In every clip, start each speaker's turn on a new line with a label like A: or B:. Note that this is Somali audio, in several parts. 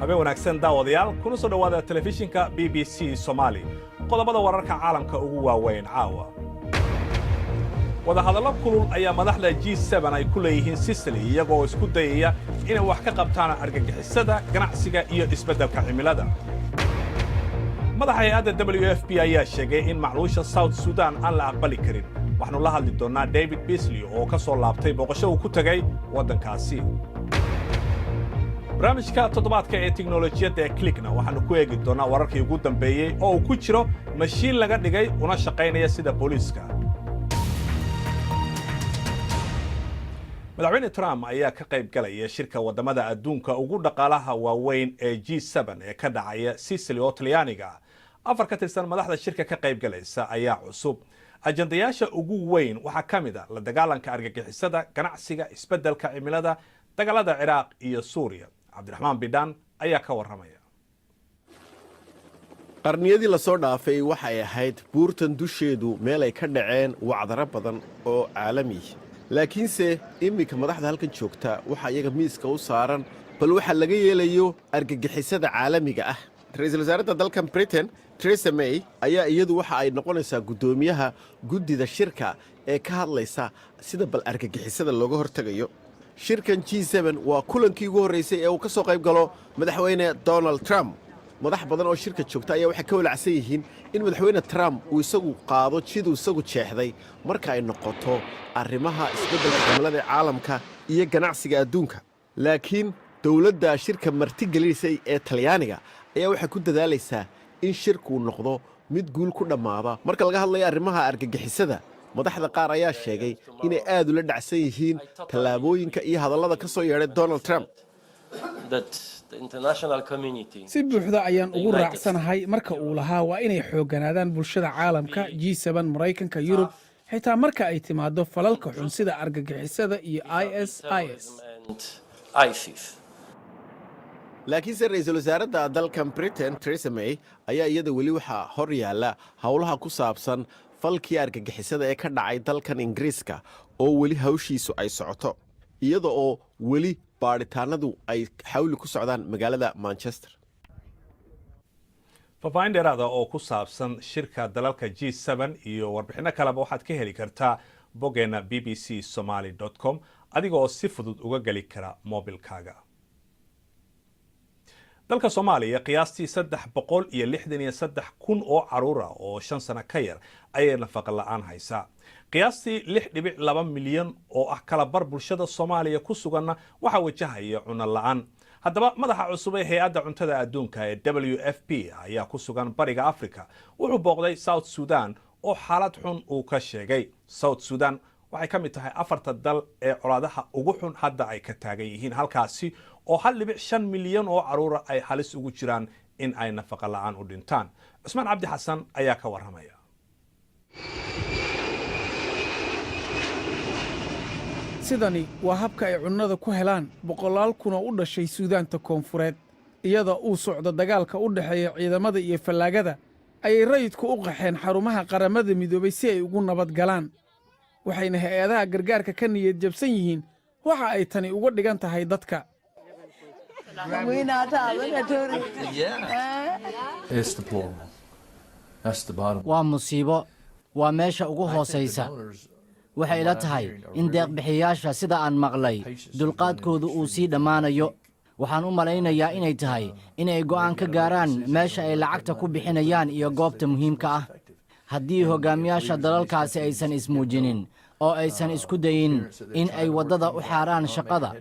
A: habeen wanaagsan daawadayaal kuna soo dhawaada telefishinka BBC Somali qodobada wararka caalamka ugu waaweyn caawa wadahadallo kulul ayaa madaxda G7 ay ku leeyihiin Sicily iyagoo isku dayaya inay wax ka qabtaan argagixisada ganacsiga iyo isbeddelka cimilada madaxa hay'adda WFP ayaa sheegay in macluusha South Sudan aan la aqbali karin waxaanu la hadli doonaa David Beasley oo ka soo laabtay booqasho uu ku tagay waddankaasi barnaamijka toddobaadka ee tiknoolajiyadda ee Clickna waxaanu ku eegi doonaa wararkii ugu dambeeyay oo uu ku jiro mashiin laga dhigay una shaqaynaya sida booliiska madaxweyne Trump ayaa ka qayb galaya shirka wadamada adduunka ugu dhaqaalaha waaweyn ee G7 ee ka dhacaya Sicily oo Talyaaniga afar ka tirsan madaxda shirka ka qayb galaysa ayaa cusub ajandayaasha ugu weyn waxaa ka mid ah la dagaalanka argagixisada ganacsiga isbeddelka cimilada dagaalada Ciraaq iyo Suuriya Cabdiraxmaan Bidaan ayaa ka waramaya
B: qarniyadii la soo dhaafay waxay ahayd buurtan dusheedu meel ay ka dhaceen wacdaro badan oo caalami laakiinse iminka madaxda halkan joogta waxa iyaga miiska u saaran bal waxa laga yeelayo argagixisada caalamiga ah ra'iisul wasaaradda dalkan Britain Theresa May ayaa iyadu waxa ay noqonaysaa gudoomiyaha guddida shirka ee ka hadlaysa sida bal argagixisada looga hortagayo shirkan G7 waa kulankii ugu horeysay ee uu ka soo qayb galo madaxweyne Donald Trump madax badan oo shirka joogta ayaa waxay ka walacsan yihiin in madaxweyne Trump uu isagu qaado jiduu isagu jeexday marka ay noqoto arrimaha isbeddelka cimilada ee caalamka iyo ganacsiga adduunka laakiin dawladda shirka martigelisay ee Talyaaniga ayaa waxay ku dadaalaysaa in shirku noqdo mid guul ku dhamaada marka laga hadlayo arrimaha argagixisada madaxda qaar ayaa sheegay inay aad ula dhacsan yihiin tallaabooyinka iyo hadallada ka soo yeedhay Donald Trump
C: si buuxda ayaan ugu raacsanahay marka uu lahaa waa inay xoogganaadaan bulshada caalamka G7 Maraykanka Yurub xitaa marka ay timaado falalka xun sida argagixisada iyo ISIS
B: laakiinse ra'iisul wasaaradda dalkan Britain Theresa May ayaa iyada weli waxaa hor yaalla howlaha ku saabsan falkii argagixisada ee ka dhacay dalkan Ingiriiska oo weli hawshiisu ay socoto iyada oo weli baaritaanadu ay xawli ku socdaan magaalada Manchester
A: faafaahin dheeraada oo ku saabsan shirka dalalka G7 iyo warbixino kaleba waxaad ka heli kartaa boggeena bbcsomali.com adigoo si fudud uga geli kara moobilkaaga dalka Soomaaliya qiyaastii 363,000 oo caruur ah oo 5 sano ka yar ayay nafaqo la'aan haysaa qiyaastii 6.2 milyan oo ah kala bar bulshada Soomaaliya ku suganna waxa wajahaya cunno la'aan haddaba madaxa cusub ee hay'adda cuntada adduunka ee WFP ayaa ku sugan bariga Afrika wuxuu booqday South Sudan oo xaalad xun uu ka sheegay South Sudan waxay ka mid tahay afarta dal ee colaadaha ugu xun hadda ay ka taagan yihiin halkaasi oo 1.5 milyan oo caruur ay halis ugu jiraan in ay nafaqo la'aan u dhintaan Cusmaan Cabdi Xasan ayaa ka waramaya
C: sidani waa habka ay cunnada ku helaan boqolaal kun oo u dhashay Suudaanta Koonfureed iyada uu socdo dagaalka u dhaxeeya ciidamada iyo fallaagada ayay rayidku u qaxeen xarumaha qaramada midoobay si ay ugu nabad galaan waxayna hay'adaha gargaarka ka niyad jabsan yihiin waxa ay tani uga dhigan tahay dadka
D: waa musiibo waa meesha ugu hoosaysa waxay ila tahay in deeqbixiyaasha sida aan maqlay dulqaadkoodu uu sii dhammaanayo waxaan u malaynayaa inay tahay inay go'aan ka gaaraan meesha ay lacagta ku bixinayaan iyo goobta muhiimka ah haddii hoggaamiyaasha dalalkaasi aysan ismuujinin oo aysan isku dayin in ay waddada u xaaraan shaqada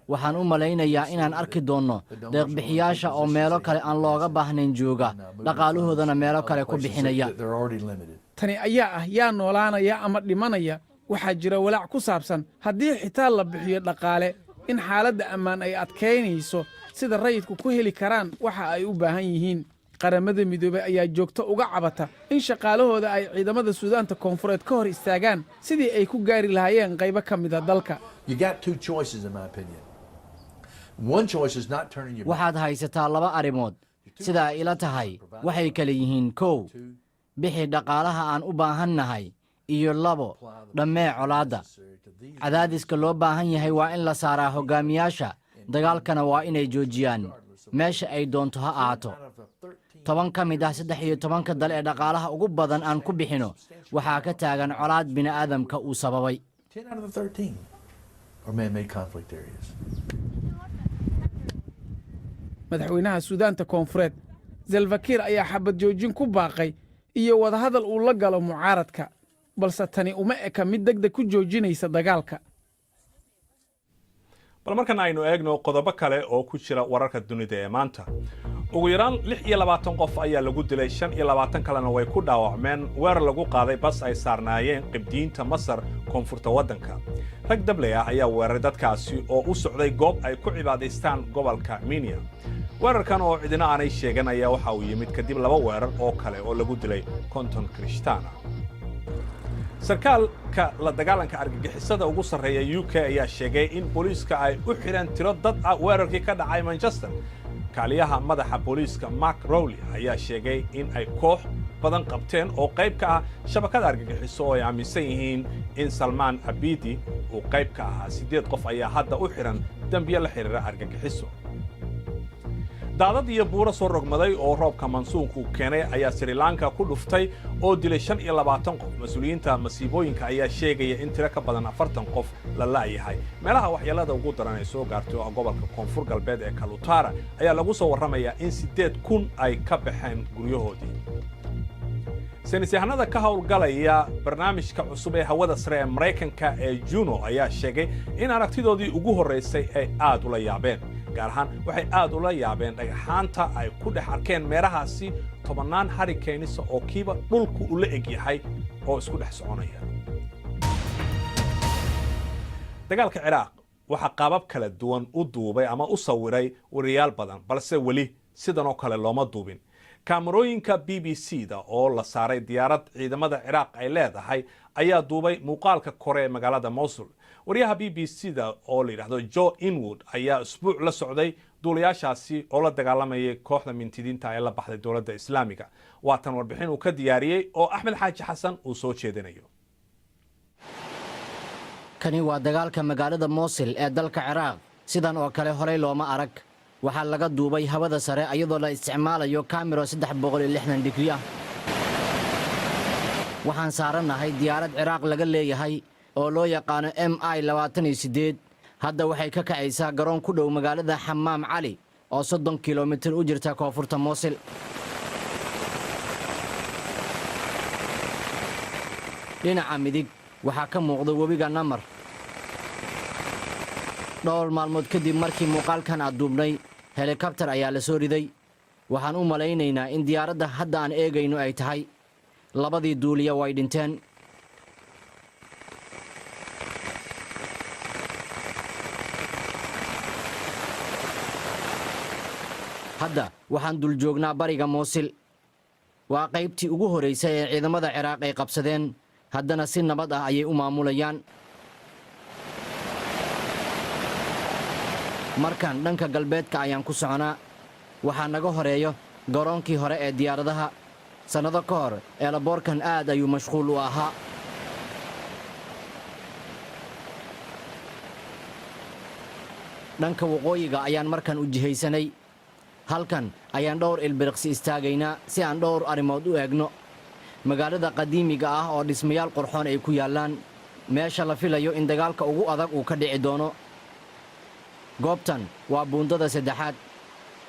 D: waxaan u malaynayaa inaan arki doonno deeqbixiyaasha oo meelo kale aan looga baahnayn jooga dhaqaalahoodana meelo kale ku bixinaya
C: tani ayaa ah yaa noolaanaya ama dhimanaya waxaa jira walaac ku saabsan haddii xitaa la bixiyo dhaqaale in xaaladda ammaan ay adkaynayso sida rayidku ku heli karaan waxa ay u baahan yihiin qaramada midoobay ayaa joogto uga cabata in shaqaalahooda ay ciidamada Suudaanta Koonfureed ka hor istaagaan sidii ay ku gaari lahaayeen qaybo ka mid ah dalka
D: waxaad haysataa laba arrimood sida ay ila tahay waxay kala yihiin 1 bixi dhaqaalaha aan u baahannahay iyo 2 dhammee colaadda cadaadiska loo baahan yahay waa in la saaraa hoggaamiyaasha dagaalkana waa inay joojiyaan meesha ay doonto ha ahaato 10 ka mid ah 13 dal ee dhaqaalaha ugu badan aan ku bixino waxaa ka taagan colaad bini'aadamka uu sababay.
E: 10 out of the 13 are man-made conflict areas.
C: madaxweynaha suudaanta koonfureed Salva Kiir ayaa xabad joojin ku baaqay iyo wadahadal uu la galo mucaaradka, balse tani uma eka mid degdeg ku joojinaysa dagaalka.
A: bal markan aynu eegno qodobo kale oo ku jira wararka dunida ee maanta. ugu yaraan 26 qof ayaa lagu dilay, 25 kalena way ku dhaawacmeen weerar lagu qaaday bas ay saarnaayeen qibdiinta Masar koonfurta waddanka. rag dabley ah ayaa weeraray dadkaasi oo u socday goob ay ku cibaadaystaan gobolka Minya. weerarkan oo cidina aanay sheegan ayaa waxa uu yimid kadib 2 weerar oo kale oo lagu dilay konton Kirishtaan ah. sarkaalka la dagaalanka argagixisada ugu sarreeya UK ayaa sheegay in booliiska ay u xireen tiro dad ah weerarkii ka dhacay Manchester. kaaliyaha madaxa booliiska Mark Rowley ayaa sheegay in ay koox badan qabteen oo qayb ka ah shabakada argagixiso oo ay aaminsan yihiin in Salman Abidi uu qayb ka ahaa. 8 qof ayaa hadda u xiran dambiyo la xiriira argagixiso. daadad iyo buuro soo rogmaday oo roobka mansuunku keenay ayaa Sri Lanka ku dhuftay oo dilay 25 qof. mas'uuliyiinta masiibooyinka ayaa sheegaya in tiro ka badan 40 qof la laayahay. meelaha waxyeelada ugu daran ay soo gaartay oo gobolka koonfur galbeed ee Kalutara ayaa lagu soo warramayaa in 8,000 ay ka baxeen guryahoodii. saynisyahanada ka howlgalaya barnaamijka cusub ee hawada sare ee Mareykanka ee Juno ayaa sheegay in aragtidoodii ugu horeysay ay aad ula yaabeen. gaar ahaan waxay aad ula yaabeen dhagaxaanta ay ku dhex arkeen meerahaasi 10 hurricanes oo kiiba dhulku u la eg yahay oo isku dhex soconaya. dagaalka Ciraaq waxa qaabab kala duwan u duubay ama u sawiray wariyaal badan, balse weli sidan oo kale looma duubin. kaamarooyinka BBC-da oo la saaray diyaarad ciidamada Ciraaq ay leedahay ayaa duubay muuqaalka kore ee magaalada Mosul. wariyaha BBC-da oo la yiraahdo Joe Inwood ayaa usbuuc la socday duuliyaashaasi oo la dagaalamayay kooxda mintidiinta ee la baxday dowladda Islaamiga. waa tan warbixin uu ka diyaariyay oo Axmed Xaaji Xasan uu soo jeedinayo.
D: kani waa dagaalka magaalada Mosul ee dalka Ciraaq. sidan oo kale horey looma arag. waxaa laga duubay hawada sare iyadoo la isticmaalayo kaamiro 360 digri ah. waxaan saaranahay diyaarad Ciraaq laga leeyahay oo loo yaqaano MI-28. hadda waxay ka kacaysaa garoon ku dhow magaalada Xamaam Cali oo 30 kiiloomitir u jirta koonfurta Mosul. dhinaca midig waxaa ka muuqda webiga Namar. dhowr maalmood kadib markii muuqaalkan aad duubnay, helikabtar ayaa la soo riday. waxaan u malaynaynaa in diyaaradda hadda aan eegayno ay tahay. labadii duuliya way dhinteen. hadda waxaan dul joognaa bariga Mosul. waa qaybtii ugu horeysay ee ciidamada Ciraaq ay qabsadeen, haddana si nabad ah ayay u maamulayaan. markan dhanka galbeedka ayaan ku soconaa. waxaa naga horeeyo garoonkii hore ee diyaaradaha. sannado ka hor eelaboorkan aad ayuu mashquul u ahaa. dhanka waqooyiga ayaan markan u jihaysanay. halkan ayaan dhowr ilbiriqsi istaagaynaa si aan dhowr arrimood u eegno. magaalada qadiimiga ah oo dhismayaal qurxoon ay ku yaallaan, meesha la filayo in dagaalka ugu adag uu ka dhici doono. goobtan waa buundada 3aad.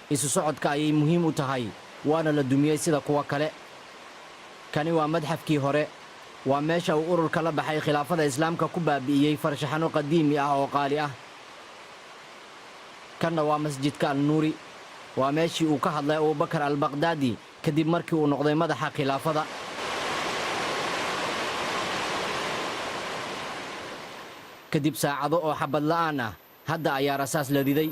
D: isu socodka ayay muhiim u tahay, waana la dumiyey sida kuwa kale. kani waa madxafkii hore. waa meesha uu ururka la baxay khilaafada islaamka ku baabi'iyey farshaxano qadiimi ah oo qaali ah. kanna waa masjidka al-Nuuri. waa meeshii uu ka hadlay Abubakar al-Baqdaadi kadib markii uu noqday madaxa khilaafada. kadib saacado oo xabad la'aan ah, hadda ayaa rasaas la riday.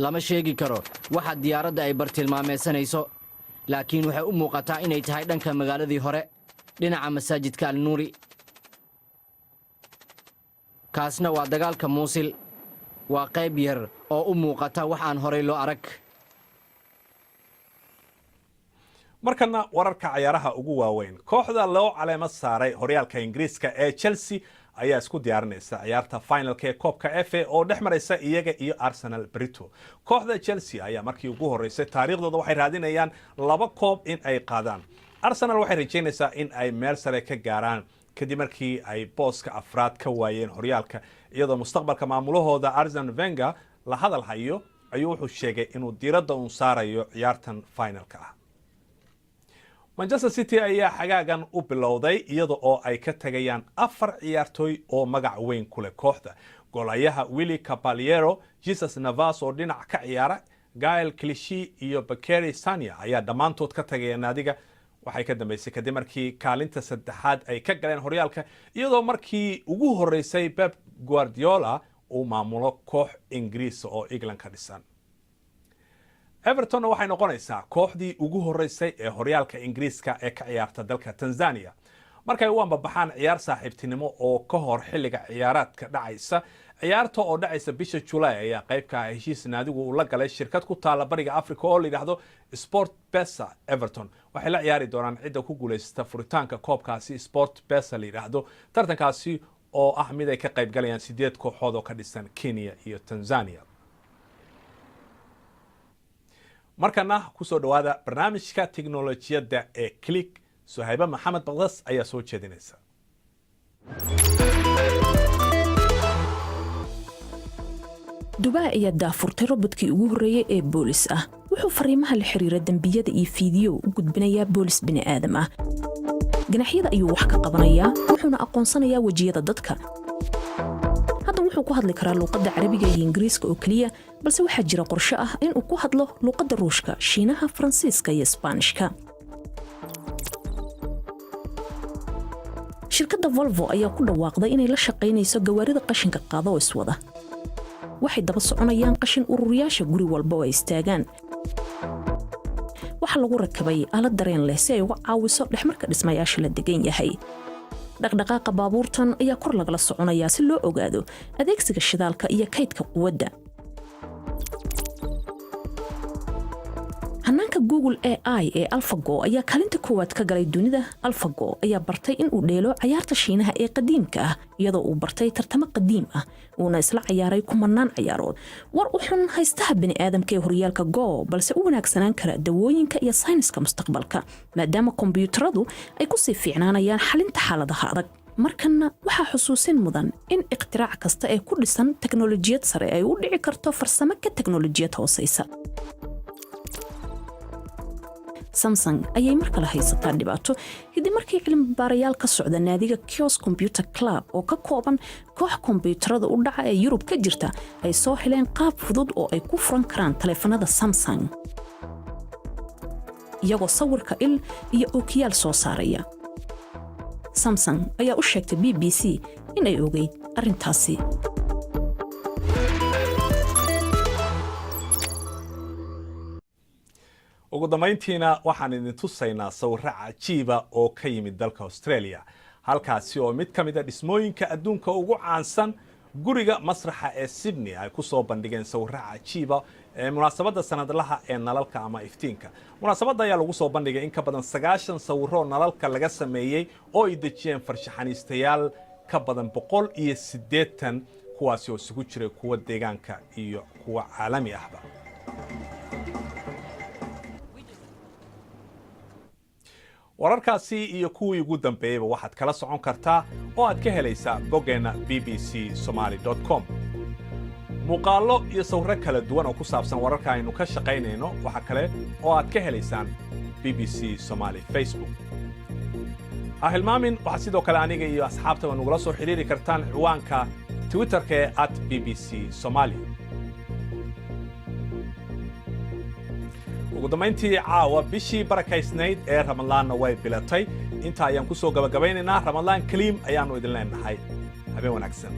D: lama sheegi karo waxa diyaaradda ay bartilmaameedsanayso, laakiin waxay u muuqataa inay tahay dhanka magaaladii hore, dhinaca masaajidka al-Nuuri. kaasna waa dagaalka Mosul. waa qayb yar oo u muuqata wax aan horey loo arag.
A: markana wararka ciyaaraha ugu waaweyn. kooxda loo caleemad saaray horyaalka Ingiriiska ee Chelsea ayaa isku diyaarinaysa ciyaarta finalka ee koobka FA oo dhex maraysa iyaga iyo Arsenal Brito. Kooxda Chelsea ayaa markii ugu horeysay taariikhdooda waxay raadinayaan 2 koob in ay qaadaan. Arsenal waxay rajaynaysaa in ay meel sare ka gaaraan kadib markii ay booska afraad ka waayeen horyaalka iyadoo mustaqbalka maamulahooda Arsene Wenger la hadal hayo ayuu wuxuu sheegay inuu diiradda u saarayo ciyaartan finalka ah. Manchester City ayaa xagaagan u bilowday iyada oo ay ka tagayaan 4 ciyaartooy oo magac weyn ku leh kooxda. Goolayaha Willy Caballero, Jesus Navas oo dhinac ka ciyaara, Gael Clichy iyo Bakary Sagna ayaa dhammaantood ka tagayeen naadiga. Waxay ka dambeysay kadib markii kaalinta saddexaad ay ka galeen horyaalka iyadoo markii ugu horeysay Pep Guardiola uu maamulo koox Ingiriis oo England ka dhisan. Everton waxay noqonaysaa kooxdii ugu horeysay ee horyaalka Ingiriiska ee ka ciyaarta dalka Tanzania. Markay u ambabaxaan ciyaar saaxiibtinimo oo ka hor xilliga ciyaareedka dhacaysa, ciyaarta oo dhacaysa bisha July ayaa qayb ka ah heshiis naadigu uu la galay shirkad ku taala bariga Afrika oo la yiraahdo SportPesa. Everton waxay la ciyaari doonaan cidda ku guuleysata furitaanka koobkaasi SportPesa la yiraahdo. Tartankaasi oo ah mid ay ka qayb galayaan 8 kooxood oo ka dhisan Kenya iyo Tanzania. markana ku soo dhawaada barnaamijka tiknoolajiyadda ee Click. Suhayba Maxamed Baqdas ayaa soo jeedinaysa.
F: Dubai ayaa daafurtay robotki ugu horeeyay ee boolis ah. Wuxuu fariimaha la xiriira dambiyada iyo fiidiyowga u gudbinayaa boolis bini'aadam ah. Ganaxyada ayuu wax ka qabanayaa, wuxuuna aqoonsanayaa wajiyada dadka. Hadda wuxuu ku hadli karaa luqadda Carabiga iyo Ingiriiska oo kaliya, balse waxaa jira qorshe ah in uu ku hadlo luqadda Ruushka, Shiinaha, Faransiiska iyo Isbaanishka. Shirkadda Volvo ayaa ku dhawaaqday inay la shaqaynayso gawaarida qashinka qaada oo iswada. Waxay daba soconayaan qashin ururiyaasha guri walba oo ay istaagaan. Waxa lagu rakabay aalad dareen leh si ay uga caawiso dhexmarka dhismayaasha la degan yahay. dhaqdhaqaaqa baabuurtan ayaa kor lagala soconayaa si loo ogaado adeegsiga shidaalka iyo kaydka quwadda. Hannaanka Google AI ee AlphaGo ayaa kaalinta koowaad ka galay dunida. AlphaGo ayaa bartay in uu dheelo ciyaarta Shiinaha ee qadiimka ah iyadoo uu bartay tartamo qadiim ah uuna isla ciyaaray kumanaan ciyaarood. War u xun haystaha bini'aadamka ee horyaalka Go balse u wanaagsanaan kara dawooyinka iyo sayniska mustaqbalka maadaama kombiyuutaradu ay ku sii fiicnaanayaan xalinta xaaladaha adag. markana waxaa xusuusin mudan in iqtiraac kasta ee ku dhisan teknoolojiyad sare ay u dhici karto farsamo ka teknoolojiyad hooseysa. Samsung ayay markale haysataa dhibaato kadib markii cilmi baarayaal ka socda naadiga Chaos Computer Club oo ka kooban koox kombiyuutarada u dhaca ee Yurub ka jirta ay soo heleen qaab fudud oo ay ku furan karaan taleefanada Samsung iyagoo sawirka il iyo ookiyaal soo saaraya. Samsung ayaa u sheegtay BBC in ay ogeyd arrintaasi.
A: ugu dambeyntiina waxaan idin tusaynaa sawirro cajiiba oo ka yimid dalka Australia, halkaasi oo mid ka mid ah dhismooyinka adduunka ugu caansan guriga masraxa ee Sydney ay ku soo bandhigeen sawirro cajiiba ee munaasabadda sanadlaha ee nalalka ama iftiinka. Munaasabadda ayaa lagu soo bandhigay in ka badan 90 sawirro nalalka laga sameeyay oo ay dejiyeen farshaxaniistayaal ka badan 180 kuwaasi oo isugu jiray kuwa deegaanka iyo kuwa caalami ahba. wararkaasi iyo kuwii ugu dambeeyayba waxaad kala socon kartaa oo aad ka helaysaa boggeena bbcsomali.com. muuqaallo iyo sawirro kala duwan oo ku saabsan wararka aynu ka shaqaynayno waxa kale oo aad ka helaysaan BBC Somali Facebook. ha hilmaamin waxaad sidoo kale aniga iyo asxaabtaba nagula soo xiriiri kartaan ciwaanka Twitterka ee @bbcsomali. ugu dambeyntii caawa bishii barakaysnayd ee Ramadaanna way bilatay. inta ayaan ku soo gabagabaynaynaa Ramadaan Kariim ayaanu idin leenahay. habeen wanaagsan.